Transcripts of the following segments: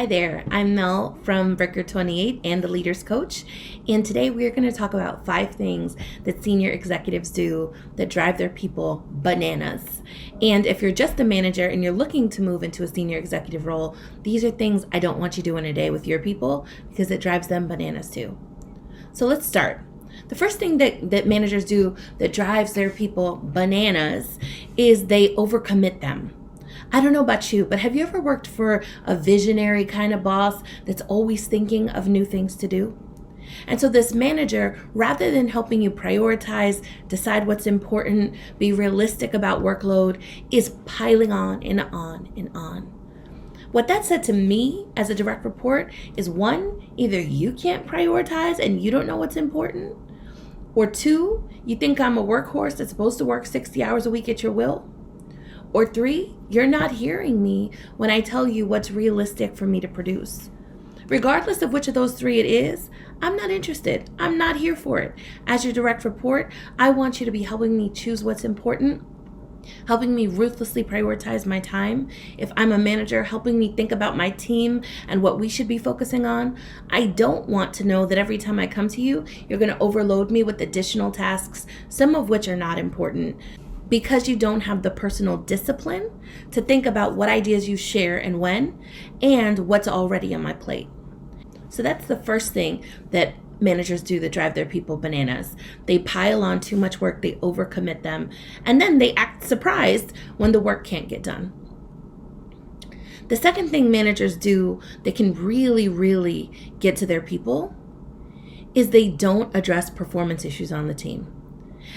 Hi there, I'm Mel from Breaker 28 and the Leaders Coach, and today we are going to talk about 5 things that senior executives do that drive their people bananas. And if you're just a manager and you're looking to move into a senior executive role, these are things I don't want you doing a day with your people because it drives them bananas too. So let's start. The first thing that managers do that drives their people bananas is they overcommit them. I don't know about you, but have you ever worked for a visionary kind of boss that's always thinking of new things to do? And so this manager, rather than helping you prioritize, decide what's important, be realistic about workload, is piling on and on and on. What that said to me as a direct report is 1, either you can't prioritize and you don't know what's important, or 2, you think I'm a workhorse that's supposed to work 60 hours a week at your will, or 3, you're not hearing me when I tell you what's realistic for me to produce. Regardless of which of those 3 it is, I'm not interested. I'm not here for it. As your direct report, I want you to be helping me choose what's important, helping me ruthlessly prioritize my time. If I'm a manager, helping me think about my team and what we should be focusing on. I don't want to know that every time I come to you, you're going to overload me with additional tasks, some of which are not important, because you don't have the personal discipline to think about what ideas you share and when, and what's already on my plate. So that's the first thing that managers do that drive their people bananas. They pile on too much work, they overcommit them, and then they act surprised when the work can't get done. The second thing managers do that can really get to their people is they don't address performance issues on the team.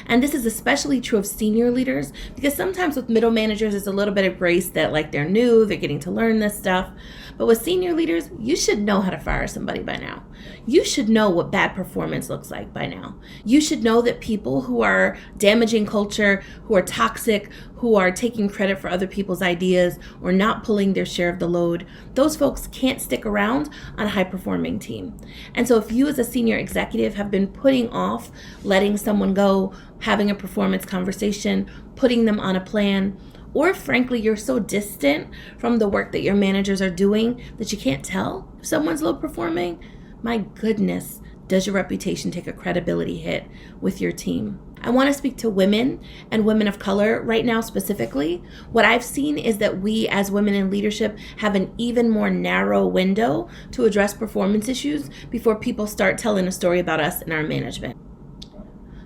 And this is especially true of senior leaders, because sometimes with middle managers, there's a little bit of grace that like they're new, they're getting to learn this stuff. But with senior leaders, you should know how to fire somebody by now. You should know what bad performance looks like by now. You should know that people who are damaging culture, who are toxic, who are taking credit for other people's ideas or not pulling their share of the load, those folks can't stick around on a high-performing team. And so if you as a senior executive have been putting off letting someone go, having a performance conversation, putting them on a plan, or frankly, you're so distant from the work that your managers are doing that you can't tell if someone's low performing, my goodness, does your reputation take a credibility hit with your team? I want to speak to women and women of color right now specifically. What I've seen is that we as women in leadership have an even more narrow window to address performance issues before people start telling a story about us and our management.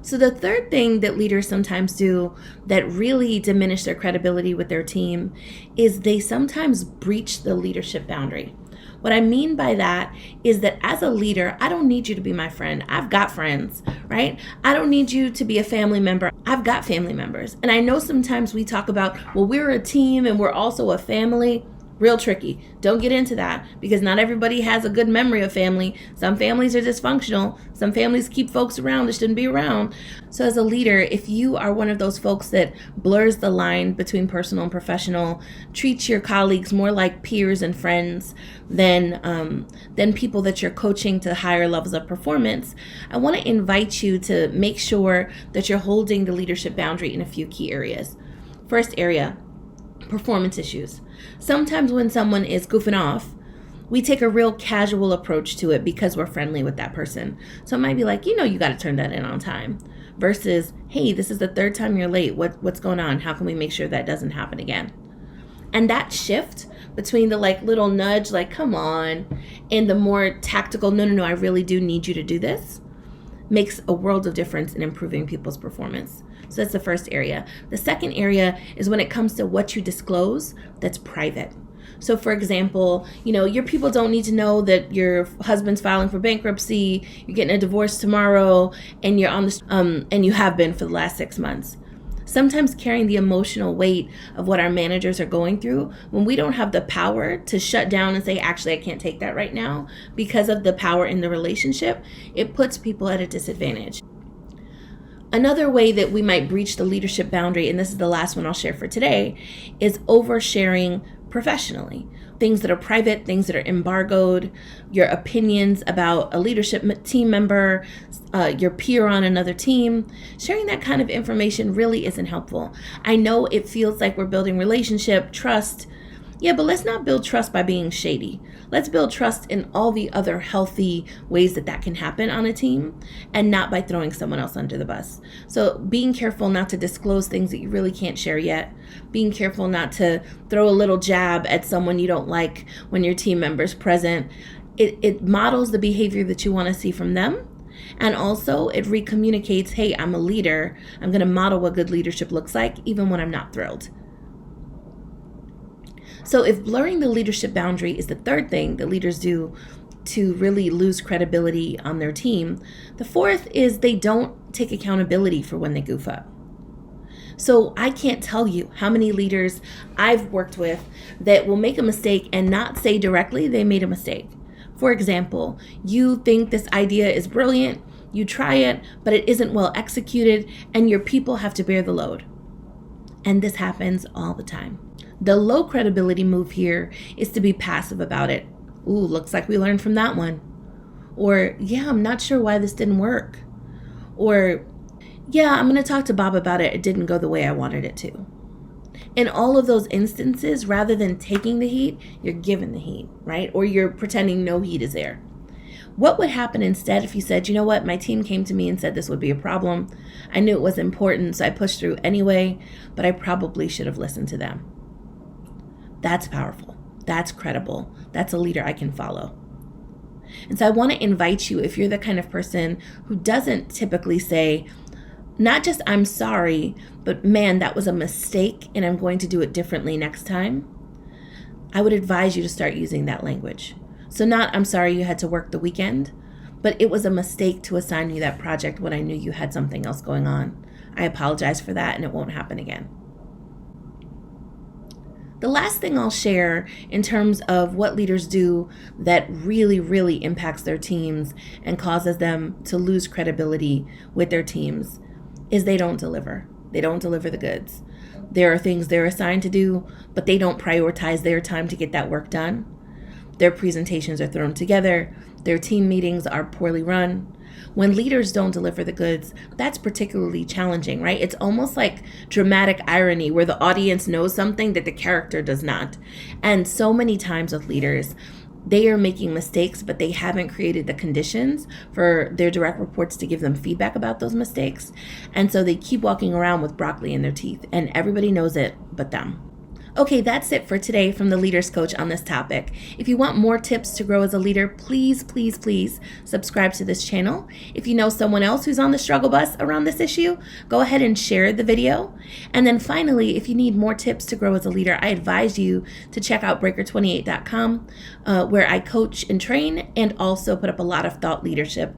So the third thing that leaders sometimes do that really diminish their credibility with their team is they sometimes breach the leadership boundary. What I mean by that is that as a leader, I don't need you to be my friend. I've got friends, right? I don't need you to be a family member. I've got family members. And I know sometimes we talk about, well, we're a team and we're also a family. Real tricky. Don't get into that because not everybody has a good memory of family. Some families are dysfunctional. Some families keep folks around that shouldn't be around. So as a leader, if you are one of those folks that blurs the line between personal and professional, treats your colleagues more like peers and friends than people that you're coaching to higher levels of performance, I want to invite you to make sure that you're holding the leadership boundary in a few key areas. First area, performance issues. Sometimes when someone is goofing off, we take a real casual approach to it because we're friendly with that person. So it might be like, you got to turn that in on time versus, hey, this is the 3rd time you're late. What's going on? How can we make sure that doesn't happen again? And that shift between the little nudge, come on, and the more tactical, no, I really do need you to do this, makes a world of difference in improving people's performance. So that's the first area. The second area is when it comes to what you disclose that's private. So for example, your people don't need to know that your husband's filing for bankruptcy, you're getting a divorce tomorrow, and you're on this, and you have been for the last 6 months. Sometimes carrying the emotional weight of what our managers are going through, when we don't have the power to shut down and say, actually, I can't take that right now because of the power in the relationship, it puts people at a disadvantage. Another way that we might breach the leadership boundary, and this is the last one I'll share for today, is oversharing professionally. Things that are private, things that are embargoed, your opinions about a leadership team member, your peer on another team. Sharing that kind of information really isn't helpful. I know it feels like we're building relationship, trust, Yeah, but let's not build trust by being shady. Let's build trust in all the other healthy ways that can happen on a team, and not by throwing someone else under the bus. So being careful not to disclose things that you really can't share yet. Being careful not to throw a little jab at someone you don't like when your team member's present. It models the behavior that you want to see from them. And also it recommunicates, hey, I'm a leader. I'm going to model what good leadership looks like, even when I'm not thrilled. So if blurring the leadership boundary is the third thing that leaders do to really lose credibility on their team, the fourth is they don't take accountability for when they goof up. So I can't tell you how many leaders I've worked with that will make a mistake and not say directly they made a mistake. For example, you think this idea is brilliant, you try it, but it isn't well executed, and your people have to bear the load. And this happens all the time. The low credibility move here is to be passive about it. Ooh, looks like we learned from that one. Or, yeah, I'm not sure why this didn't work. Or, yeah, I'm going to talk to Bob about it. It didn't go the way I wanted it to. In all of those instances, rather than taking the heat, you're given the heat, right? Or you're pretending no heat is there. What would happen instead if you said, you know what, my team came to me and said this would be a problem. I knew it was important, so I pushed through anyway, but I probably should have listened to them. That's powerful. That's credible. That's a leader I can follow. And so I want to invite you, if you're the kind of person who doesn't typically say, not just I'm sorry, but man, that was a mistake and I'm going to do it differently next time, I would advise you to start using that language. So not I'm sorry you had to work the weekend, but it was a mistake to assign you that project when I knew you had something else going on. I apologize for that and it won't happen again. The last thing I'll share in terms of what leaders do that really, really impacts their teams and causes them to lose credibility with their teams is they don't deliver. They don't deliver the goods. There are things they're assigned to do, but they don't prioritize their time to get that work done. Their presentations are thrown together. Their team meetings are poorly run. When leaders don't deliver the goods, that's particularly challenging, right? It's almost like dramatic irony where the audience knows something that the character does not. And so many times with leaders, they are making mistakes, but they haven't created the conditions for their direct reports to give them feedback about those mistakes. And so they keep walking around with broccoli in their teeth, and everybody knows it but them. Okay, that's it for today from the Leaders Coach on this topic. If you want more tips to grow as a leader, please, please, please subscribe to this channel. If you know someone else who's on the struggle bus around this issue, go ahead and share the video. And then finally, if you need more tips to grow as a leader, I advise you to check out breaker28.com, where I coach and train and also put up a lot of thought leadership